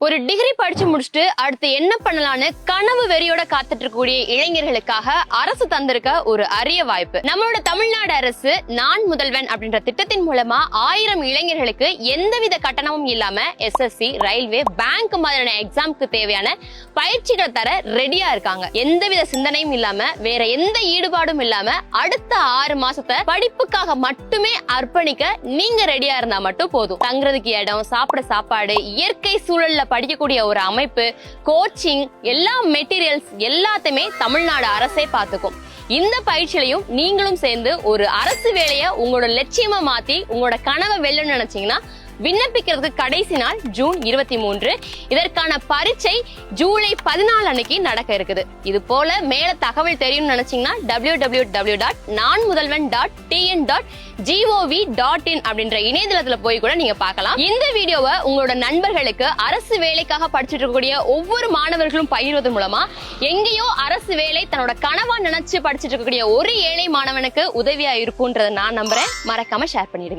ஒரு டிகிரி படிச்சு முடிச்சுட்டு அடுத்து என்ன பண்ணலாம்னு கனவு வெறியோட காத்துட்டு இருக்கக்கூடிய இளைஞர்களுக்காக அரசு தந்திருக்க ஒரு அரிய வாய்ப்பு. நம்மளோட தமிழ்நாடு அரசு நான் முதல்வன் அப்படின்ற திட்டத்தின் மூலமா 1000 இளைஞர்களுக்கு எந்தவித கட்டணமும் இல்லாம SSC, ரயில்வே, பேங்க் மாதிரியான எக்ஸாம்க்கு தேவையான பயிற்சிகள் தர ரெடியா இருக்காங்க. எந்தவித சிந்தனையும் இல்லாம வேற எந்த ஈடுபாடும் இல்லாம அடுத்த 6 மாசத்தை படிப்புக்காக மட்டுமே அர்ப்பணிக்க நீங்க ரெடியா இருந்தா மட்டும் போதும். தங்குறதுக்கு இடம், சாப்பிட சாப்பாடு, இயற்கை சூழல்ல படிக்கக்கூடிய ஒரு அமைப்பு, கோச்சிங், எல்லா மெட்டீரியல்ஸ் எல்லாத்தையுமே தமிழ்நாடு அரசே பார்த்துக்கும். இந்த பயிற்சியிலையும் நீங்களும் சேர்ந்து ஒரு அரசு வேலையை உங்களோட லட்சியமா மாத்தி உங்களோட கனவை வெல்லணும்னு நினைச்சீங்கன்னா விண்ணப்பிக்கிறதுக்கு கடைசி நாள் ஜூன் 23. இதற்கான பரீட்சை ஜூலை 14 அன்னைக்கு நடக்க இருக்குது. இது போல மேல தகவல் தெரியும்னு நினைச்சீங்கன்னா www.nanmudalvan.tn.gov.in அப்படின்ற இணையதளத்துல போய் கூட நீங்க பார்க்கலாம். இந்த வீடியோவை உங்களோட நண்பர்களுக்கு அரசு வேலைக்காக படிச்சுட்டு இருக்கக்கூடிய ஒவ்வொரு மாணவர்களும் பகிர்வது மூலமா எங்கேயோ அரசு வேலை தன்னோட கனவா நினைச்சு படிச்சுட்டு இருக்கக்கூடிய ஒரு ஏழை மாணவனுக்கு உதவியா இருக்கும்ன்றதை நான் நம்புறேன். மறக்காம ஷேர் பண்ணிடுங்க.